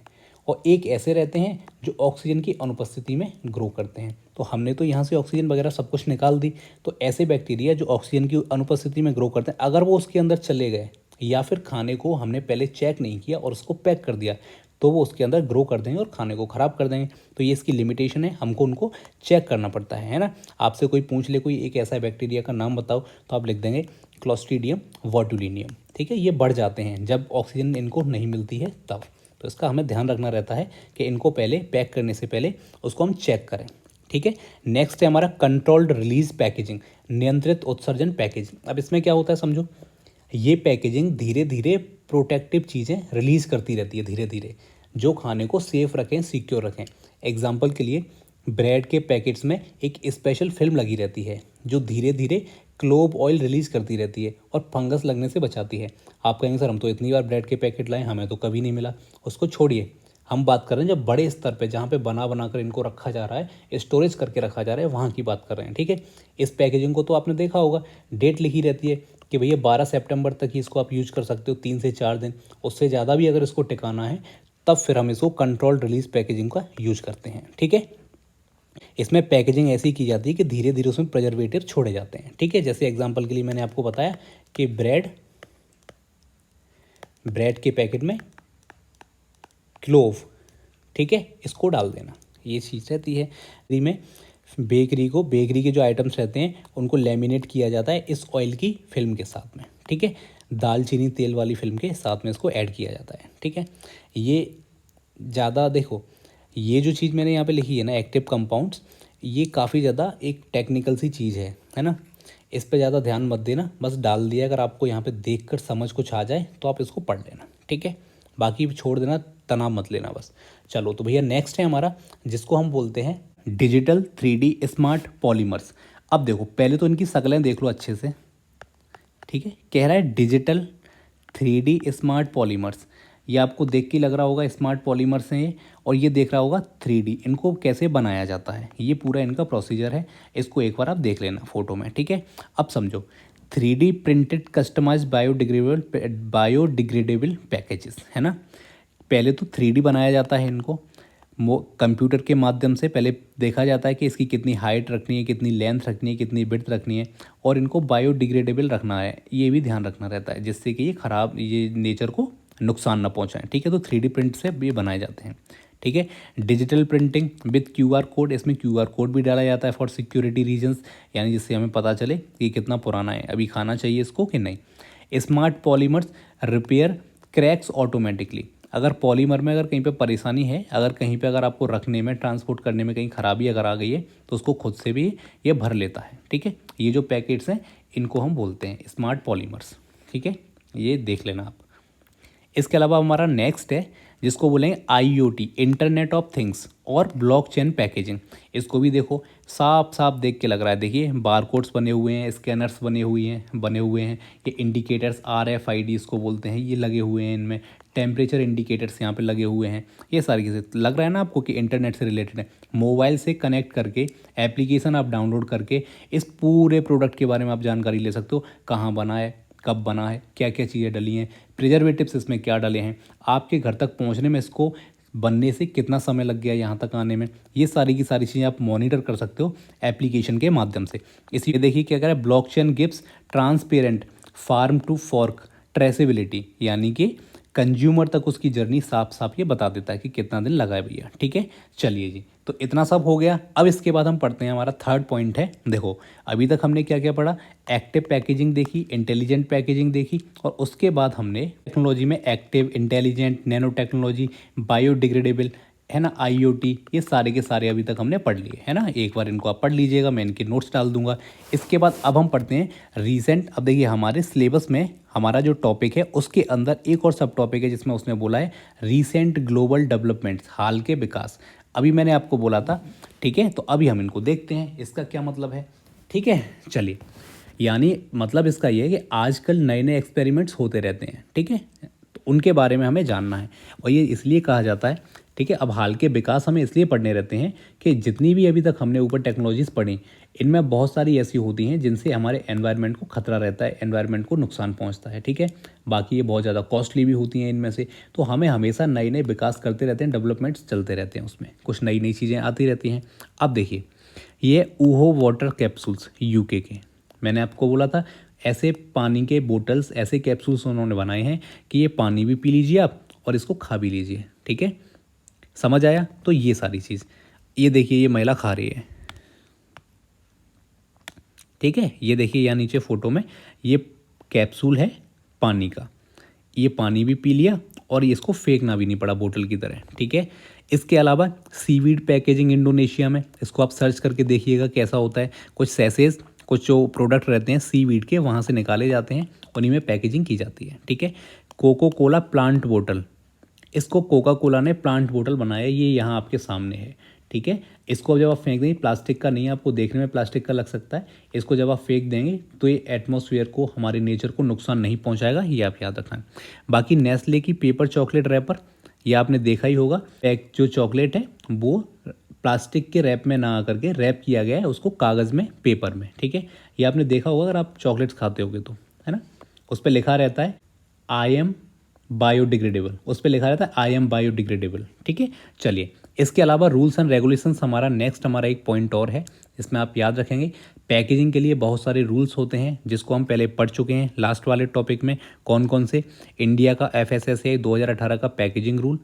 और एक ऐसे रहते हैं जो ऑक्सीजन की अनुपस्थिति में ग्रो करते हैं। तो हमने तो यहाँ से ऑक्सीजन वगैरह सब कुछ निकाल दी, तो ऐसे बैक्टीरिया जो ऑक्सीजन की अनुपस्थिति में ग्रो करते हैं, अगर वो उसके अंदर चले गए या फिर खाने को हमने पहले चेक नहीं किया और उसको पैक कर दिया, तो वो उसके अंदर ग्रो कर देंगे और खाने को ख़राब कर देंगे। तो ये इसकी लिमिटेशन है, हमको उनको चेक करना पड़ता है ना। आपसे कोई पूछ ले कोई एक ऐसा बैक्टीरिया का नाम बताओ, तो आप लिख देंगे क्लोस्ट्रीडियम बोटुलिनियम। ठीक है, ये बढ़ जाते हैं जब ऑक्सीजन इनको नहीं मिलती है तब। तो इसका हमें ध्यान रखना रहता है कि इनको पहले पैक करने से पहले उसको हम चेक करें। ठीक है, नेक्स्ट है हमारा कंट्रोल्ड रिलीज पैकेजिंग, नियंत्रित उत्सर्जन पैकेजिंग। अब इसमें क्या होता है समझो, ये पैकेजिंग धीरे धीरे प्रोटेक्टिव चीज़ें रिलीज़ करती रहती है, धीरे धीरे, जो खाने को सेफ रखें, सिक्योर रखें। एग्जाम्पल के लिए ब्रेड के पैकेट्स में एक स्पेशल फिल्म लगी रहती है जो धीरे धीरे क्लोव ऑयल रिलीज़ करती रहती है और फंगस लगने से बचाती है। आप कहेंगे सर हम तो इतनी बार ब्रेड के पैकेट लाए, हमें तो कभी नहीं मिला। उसको छोड़िए, हम बात कर रहे हैं जब बड़े स्तर पे जहाँ पे बना बना कर इनको रखा जा रहा है, स्टोरेज करके रखा जा रहा है, वहाँ की बात कर रहे हैं। ठीक है, इस पैकेजिंग को तो आपने देखा होगा, डेट लिखी रहती है कि भैया 12 सितंबर तक ही इसको आप यूज कर सकते हो, 3 से 4 दिन। उससे ज़्यादा भी अगर इसको टिकाना है तब फिर हम इसको कंट्रोल रिलीज पैकेजिंग का यूज करते हैं। ठीक है, इसमें पैकेजिंग ऐसी की जाती है कि धीरे धीरे उसमें प्रिजर्वेटिव छोड़े जाते हैं। ठीक है, जैसे एग्जांपल के लिए मैंने आपको बताया कि ब्रेड के पैकेट में क्लोव, ठीक है, इसको डाल देना, ये चीज़ रहती है। में बेकरी के जो आइटम्स रहते हैं उनको लेमिनेट किया जाता है इस ऑयल की फिल्म के साथ में। ठीक है, दालचीनी तेल वाली फिल्म के साथ में इसको ऐड किया जाता है। ठीक है, ये ज़्यादा देखो, ये जो चीज़ मैंने यहाँ पे लिखी है ना, एक्टिव कंपाउंड्स, ये काफ़ी ज़्यादा एक टेक्निकल सी चीज़ है ना। इस पे ज़्यादा ध्यान मत देना, बस डाल दिया, अगर आपको यहाँ पे देखकर समझ कुछ आ जाए तो आप इसको पढ़ लेना। ठीक है, बाकी छोड़ देना, तनाव मत लेना बस। चलो तो भैया नेक्स्ट है हमारा, जिसको हम बोलते हैं डिजिटल 3D स्मार्ट पॉलीमर्स। अब देखो पहले तो इनकी शक्लें देख लो अच्छे से। ठीक है, कह रहा है डिजिटल 3D स्मार्ट पॉलीमर्स, ये आपको देख के लग रहा होगा स्मार्ट पॉलीमर्स हैं ये, और ये देख रहा होगा 3D। इनको कैसे बनाया जाता है, ये पूरा इनका प्रोसीजर है, इसको एक बार आप देख लेना फोटो में। ठीक है, अब समझो 3D printed customise biodegradable packages, है ना। पहले तो 3D बनाया जाता है इनको, कंप्यूटर के माध्यम से पहले देखा जाता है कि इसकी कितनी हाइट रखनी है, कितनी लेंथ रखनी है, कितनी विड्थ रखनी है, और इनको बायोडिग्रेडेबल रखना है, ये भी ध्यान रखना रहता है, जिससे कि ये नेचर को नुकसान ना पहुंचाएं। ठीक है, तो 3D प्रिंट से ये बनाए जाते हैं। ठीक है, digital printing with QR code, इसमें QR कोड भी डाला जाता है फॉर सिक्योरिटी रीजंस, यानी जिससे हमें पता चले कि कितना पुराना है, अभी खाना चाहिए इसको कि नहीं। Smart polymers repair cracks automatically, अगर पॉलीमर में अगर कहीं पे परेशानी है, अगर कहीं पे अगर आपको रखने में, ट्रांसपोर्ट करने में कहीं ख़राबी अगर आ गई है, तो उसको खुद से भी ये भर लेता है। ठीक है, ये जो पैकेट्स हैं इनको हम बोलते हैं स्मार्ट पॉलीमर्स। ठीक है, ये देख लेना आप। इसके अलावा हमारा नेक्स्ट है जिसको बोलेंगे IoT, इंटरनेट ऑफ थिंग्स और ब्लॉकचेन पैकेजिंग। इसको भी देखो, साफ साफ देख के लग रहा है, देखिए बारकोड्स बने हुए हैं, स्कैनर्स बने हुए हैं, ये इंडिकेटर्स RFID इसको बोलते हैं, ये लगे हुए हैं इनमें, टेम्परेचर इंडिकेटर्स यहाँ पे लगे हुए हैं। ये सारी चीज़ें लग रहा है ना आपको कि इंटरनेट से रिलेटेड है। मोबाइल से कनेक्ट करके एप्लीकेशन आप डाउनलोड करके इस पूरे प्रोडक्ट के बारे में आप जानकारी ले सकते हो, कहाँ बना है, कब बना है, क्या क्या चीज़ें डली हैं, प्रिजर्वेटिव्स इसमें क्या डले हैं, आपके घर तक पहुंचने में इसको बनने से कितना समय लग गया यहाँ तक आने में, ये सारी की सारी चीज़ें आप मॉनिटर कर सकते हो एप्लीकेशन के माध्यम से। इसलिए देखिए क्या करें, blockchain gives transparent farm to fork traceability, यानी कि कंज्यूमर तक उसकी जर्नी साफ साफ ये बता देता है कि कितना दिन लगा है भैया। ठीक है, चलिए जी, तो इतना सब हो गया। अब इसके बाद हम पढ़ते हैं, हमारा थर्ड पॉइंट है। देखो अभी तक हमने क्या क्या पढ़ा, एक्टिव पैकेजिंग देखी, इंटेलिजेंट पैकेजिंग देखी, और उसके बाद हमने टेक्नोलॉजी में active, intelligent, nano technology, biodegradable, है ना, IoT, ये सारे के सारे अभी तक हमने पढ़ लिए, है ना। एक बार इनको आप पढ़ लीजिएगा, मैं इनके नोट्स डाल दूंगा। इसके बाद अब हम पढ़ते हैं रीसेंट। अब देखिए हमारे सिलेबस में हमारा जो टॉपिक है उसके अंदर एक और सब टॉपिक है जिसमें उसने बोला है रीसेंट ग्लोबल डेवलपमेंट्स, हाल के विकास। अभी मैंने आपको बोला था, ठीक है, तो अभी हम इनको देखते हैं इसका क्या मतलब है। ठीक है, चलिए, यानी मतलब इसका ये है कि आजकल नए नए एक्सपेरिमेंट्स होते रहते हैं, ठीक है, तो उनके बारे में हमें जानना है। और ये इसलिए कहा जाता है, ठीक है, अब हाल के विकास हमें इसलिए पढ़ने रहते हैं कि जितनी भी अभी तक हमने ऊपर टेक्नोलॉजीज़ पढ़ी, इनमें बहुत सारी ऐसी होती हैं जिनसे हमारे एनवायरनमेंट को खतरा रहता है, एनवायरनमेंट को नुकसान पहुंचता है। ठीक है, बाकी ये बहुत ज़्यादा कॉस्टली भी होती हैं इनमें से, तो हमें हमेशा नए नए विकास करते रहते हैं, डेवलपमेंट्स चलते रहते हैं, उसमें कुछ नई नई चीज़ें आती रहती हैं। अब देखिए ये ऊहो वाटर कैप्सूल्स UK के, मैंने आपको बोला था ऐसे पानी के बोटल्स, ऐसे कैप्सूल्स उन्होंने बनाए हैं कि ये पानी भी पी लीजिए आप और इसको खा भी लीजिए। ठीक है, समझ आया। तो ये सारी चीज़, ये देखिए ये महिला खा रही है, ठीक है, ये देखिए यहाँ नीचे फोटो में ये कैप्सूल है पानी का, ये पानी भी पी लिया और ये इसको फेंकना भी नहीं पड़ा बोतल की तरह। ठीक है, इसके अलावा सीवीड पैकेजिंग इंडोनेशिया में, इसको आप सर्च करके देखिएगा कैसा होता है। कुछ सैसेज, कुछ जो प्रोडक्ट रहते हैं सीवीड के, वहाँ से निकाले जाते हैं, उन्हीं में पैकेजिंग की जाती है। ठीक है, कोको कोला प्लांट बोतल, इसको कोका कोला ने प्लांट बोतल बनाया, ये यहाँ आपके सामने है। ठीक है, इसको जब आप फेंक देंगे, प्लास्टिक का नहीं है, आपको देखने में प्लास्टिक का लग सकता है, इसको जब आप फेंक देंगे तो ये एटमॉस्फेयर को, हमारे नेचर को नुकसान नहीं पहुंचाएगा, ये आप याद रखना। बाकी नेस्ले की पेपर चॉकलेट रैपर, ये आपने देखा ही होगा, पैक जो चॉकलेट है वो प्लास्टिक के रैप में ना आकर के रैप किया गया है उसको कागज़ में, पेपर में। ठीक है, ये आपने देखा होगा अगर आप चॉकलेट्स खाते होगे तो, है ना, उस पर लिखा रहता है आई एम बायोडिग्रेडेबल, उस पर लिखा रहता है आई एम बायोडिग्रेडेबल। ठीक है, चलिए, इसके अलावा रूल्स एंड रेगुलेशंस हमारा नेक्स्ट, हमारा एक पॉइंट और है, इसमें आप याद रखेंगे पैकेजिंग के लिए बहुत सारे रूल्स होते हैं जिसको हम पहले पढ़ चुके हैं लास्ट वाले टॉपिक में। कौन कौन से, इंडिया का FSSAI 2018 का पैकेजिंग रूल,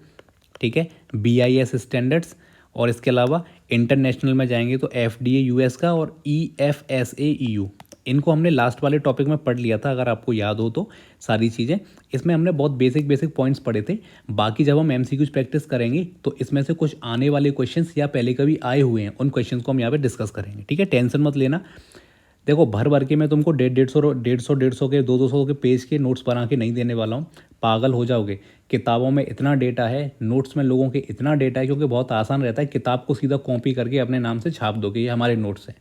ठीक है, BIS स्टैंडर्ड्स, और इसके अलावा इंटरनेशनल में जाएंगे तो FDA US का और EFSA EU, इनको हमने लास्ट वाले टॉपिक में पढ़ लिया था, अगर आपको याद हो तो सारी चीज़ें। इसमें हमने बहुत बेसिक बेसिक पॉइंट्स पढ़े थे। बाकी जब हम MCQs प्रैक्टिस करेंगे तो इसमें से कुछ आने वाले क्वेश्चंस या पहले कभी आए हुए हैं, उन क्वेश्चंस को हम यहाँ पे डिस्कस करेंगे। ठीक है, टेंशन मत लेना। देखो भर भर के मैं तुमको 150 के 200 के पेज के नोट्स बना के नहीं देने वाला हूँ, पागल हो जाओगे। किताबों में इतना डेटा है, नोट्स में लोगों के इतना डेटा है, क्योंकि बहुत आसान रहता है, किताब को सीधा कॉपी करके अपने नाम से छाप दोगे, ये हमारे नोट्स हैं।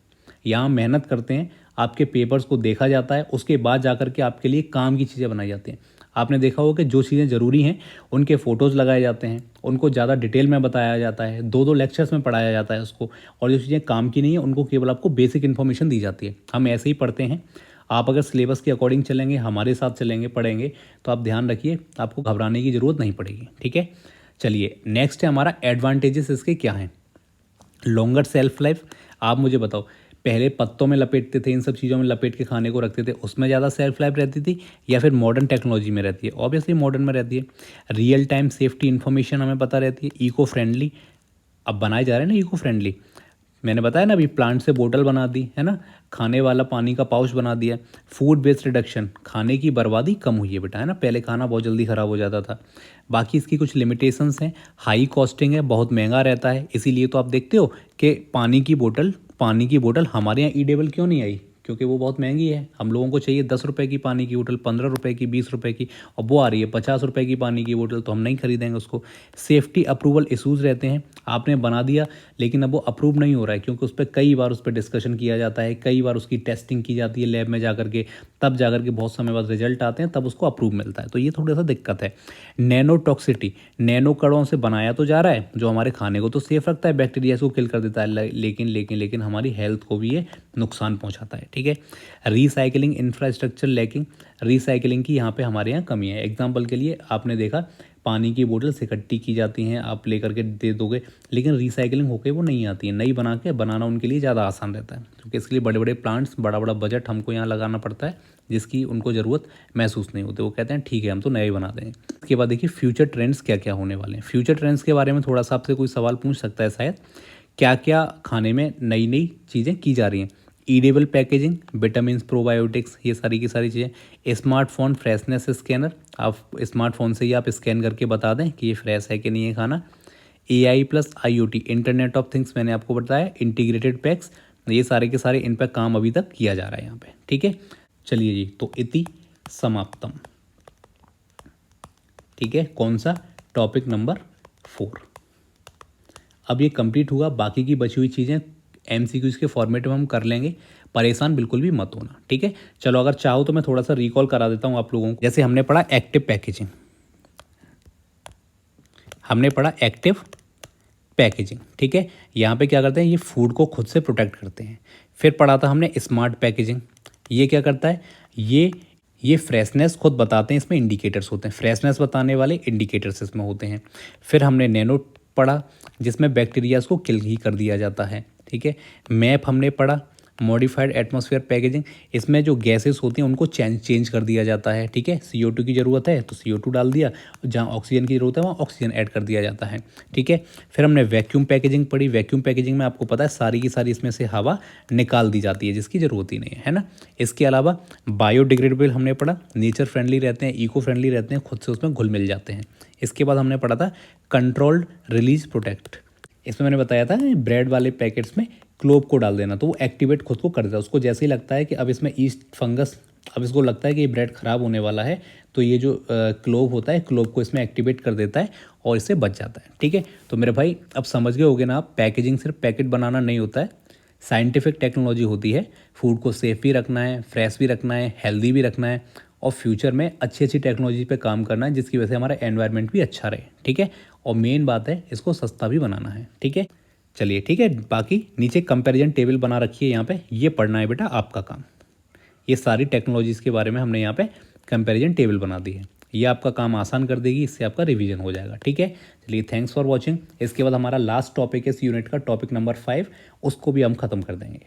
यहाँ मेहनत करते हैं, आपके पेपर्स को देखा जाता है, उसके बाद जाकर के आपके लिए काम की चीज़ें बनाई जाती हैं। आपने देखा होगा कि जो चीज़ें ज़रूरी हैं उनके फ़ोटोज़ लगाए जाते हैं, उनको ज़्यादा डिटेल में बताया जाता है, 2-2 लेक्चर्स में पढ़ाया जाता है उसको, और जो चीज़ें काम की नहीं है उनको केवल आपको बेसिक इन्फॉर्मेशन दी जाती है। हम ऐसे ही पढ़ते हैं। आप अगर सिलेबस के अकॉर्डिंग चलेंगे, हमारे साथ चलेंगे, पढ़ेंगे, तो आप ध्यान रखिए, आपको घबराने की ज़रूरत नहीं पड़ेगी। ठीक है, चलिए नेक्स्ट है हमारा एडवांटेजेस, इसके क्या हैं। लॉन्गर सेल्फ लाइफ, आप मुझे बताओ, पहले पत्तों में लपेटते थे, इन सब चीज़ों में लपेट के खाने को रखते थे, उसमें ज़्यादा सेल्फ लाइफ रहती थी या फिर मॉडर्न टेक्नोलॉजी में रहती है? ऑब्वियसली मॉडर्न में रहती है। रियल टाइम सेफ्टी इन्फॉर्मेशन हमें पता रहती है। इको फ्रेंडली, अब बनाए जा रहे हैं ना इको फ्रेंडली, मैंने बताया ना अभी, प्लांट से बोतल बना दी है ना, खाने वाला पानी का पाउच बना दिया। फूड वेस्ट रिडक्शन, खाने की बर्बादी कम हुई है बेटा, है ना, पहले खाना बहुत जल्दी ख़राब हो जाता था। बाकी इसकी कुछ लिमिटेशंस हैं, हाई कॉस्टिंग है, बहुत महंगा रहता है, इसीलिए तो आप देखते हो कि पानी की बोतल हमारे यहाँ ईडेबल क्यों नहीं आई, क्योंकि वो बहुत महंगी है। हम लोगों को चाहिए 10 रुपये की पानी की बोतल, 15 रुपये की, 20 रुपये की, और वो आ रही है 50 रुपये की पानी की बोतल, तो हम नहीं खरीदेंगे उसको। सेफ्टी अप्रूवल इशूज़ रहते हैं, आपने बना दिया लेकिन अब वो अप्रूव नहीं हो रहा है, क्योंकि उस पर कई बार उस पर डिस्कशन किया जाता है, कई बार उसकी टेस्टिंग की जाती है लैब में जाकर के, तब जाकर के बहुत समय बाद रिजल्ट आते हैं, तब उसको अप्रूव मिलता है, तो ये थोड़ा सा दिक्कत है। नैनो टॉक्सिटी, नैनो कणों से बनाया तो जा रहा है, जो हमारे खाने को तो सेफ रखता है, बैक्टीरिया को किल कर देता है, लेकिन हमारी हेल्थ को भी ये नुकसान पहुँचाता है। ठीक ठीक है। रिसाइकलिंग इंफ्रास्ट्रक्चर लैकिंग, रिसाइकलिंग की यहाँ पे हमारे यहाँ कमी है। एग्जांपल के लिए आपने देखा पानी की बोतल्स इकट्ठी की जाती हैं, आप लेकर के दे दोगे, लेकिन रिसाइकलिंग होकर वो नहीं आती है। नई बनाना उनके लिए ज़्यादा आसान रहता है, क्योंकि इसके लिए बड़े बड़े प्लांट्स, बड़ा बड़ा बजट हमको यहाँ लगाना पड़ता है, जिसकी उनको ज़रूरत महसूस नहीं होती। वो कहते हैं ठीक है हम तो नए बना देंगे। इसके बाद देखिए फ्यूचर ट्रेंड्स क्या क्या होने वाले हैं। फ्यूचर ट्रेंड्स के बारे में थोड़ा सा आपसे कोई सवाल पूछ सकता है शायद, क्या क्या खाने में नई नई चीज़ें की जा रही हैं। ईडेबल पैकेजिंग, विटामिन, प्रोबायोटिक्स, ये सारी की सारी चीज़ें। स्मार्टफोन फ्रेशनेस स्कैनर, आप स्मार्टफोन से ही आप स्कैन करके बता दें कि ये फ्रेश है कि नहीं है खाना। AI plus IoT, internet of things, मैंने आपको बताया। इंटीग्रेटेड पैक्स, ये सारे के सारे इन पर काम अभी तक किया जा रहा है यहाँ पे, ठीक है। चलिए जी, तो इति समाप्तम, ठीक है। कौन सा? Topic number 4। अब ये कंप्लीट हुआ, बाकी की बची हुई चीज़ें MCQs के फॉर्मेट में हम कर लेंगे, परेशान बिल्कुल भी मत होना, ठीक है। चलो अगर चाहो तो मैं थोड़ा सा रिकॉल करा देता हूँ आप लोगों को। जैसे हमने पढ़ा एक्टिव पैकेजिंग, ठीक है। यहाँ पे क्या करते हैं, ये फूड को खुद से प्रोटेक्ट करते हैं। फिर पढ़ा था हमने स्मार्ट पैकेजिंग, ये क्या करता है, ये फ्रेशनेस खुद बताते हैं, इसमें इंडिकेटर्स होते हैं, फ्रेशनेस बताने वाले इंडिकेटर्स इसमें होते हैं। फिर हमने नैनो पढ़ा, जिसमें बैक्टीरियाज को किल ही कर दिया जाता है, ठीक है। मैप हमने पढ़ा, मॉडिफाइड एटमॉस्फेयर पैकेजिंग, इसमें जो गैसेस होती हैं उनको चेंज कर दिया जाता है, ठीक है। CO2 की ज़रूरत है तो CO2 डाल दिया, जहाँ ऑक्सीजन की ज़रूरत है वहाँ ऑक्सीजन ऐड कर दिया जाता है, ठीक है। फिर हमने वैक्यूम पैकेजिंग पढ़ी। वैक्यूम पैकेजिंग में आपको पता है सारी की सारी इसमें से हवा निकाल दी जाती है, जिसकी ज़रूरत ही नहीं है ना। इसके अलावा बायोडिग्रेडेबल हमने पढ़ा, नेचर फ्रेंडली रहते हैं, इको फ्रेंडली रहते हैं, खुद से उसमें घुल मिल जाते हैं। इसके बाद हमने पढ़ा था कंट्रोल्ड रिलीज प्रोटेक्ट, इसमें मैंने बताया था ब्रेड वाले पैकेट्स में क्लोव को डाल देना तो वो एक्टिवेट खुद को कर देता है। उसको जैसे ही लगता है कि अब इसमें ईस्ट फंगस, अब इसको लगता है कि ये ब्रेड ख़राब होने वाला है, तो ये जो क्लोव होता है, क्लोव को इसमें एक्टिवेट कर देता है और इससे बच जाता है, ठीक है। तो मेरे भाई अब समझ गए होगे ना आप, पैकेजिंग सिर्फ पैकेट बनाना नहीं होता है, साइंटिफिक टेक्नोलॉजी होती है। फूड को सेफ भी रखना है, फ्रेश भी रखना है, हेल्दी भी रखना है, और फ्यूचर में अच्छी अच्छी टेक्नोलॉजी पे काम करना है, जिसकी वजह से हमारा एनवायरनमेंट भी अच्छा रहे, ठीक है। और मेन बात है, इसको सस्ता भी बनाना है, ठीक है। चलिए ठीक है, बाकी नीचे कंपैरिजन टेबल बना रखी है यहाँ पे, ये पढ़ना है बेटा आपका काम। ये सारी टेक्नोलॉजीज़ के बारे में हमने यहाँ पे कंपैरिजन टेबल बना दी है, ये आपका काम आसान कर देगी, इससे आपका रिवीजन हो जाएगा, ठीक है। चलिए थैंक्स फॉर वॉचिंग। इसके बाद हमारा लास्ट टॉपिक है इस यूनिट का, टॉपिक नंबर 5, उसको भी हम ख़त्म कर देंगे।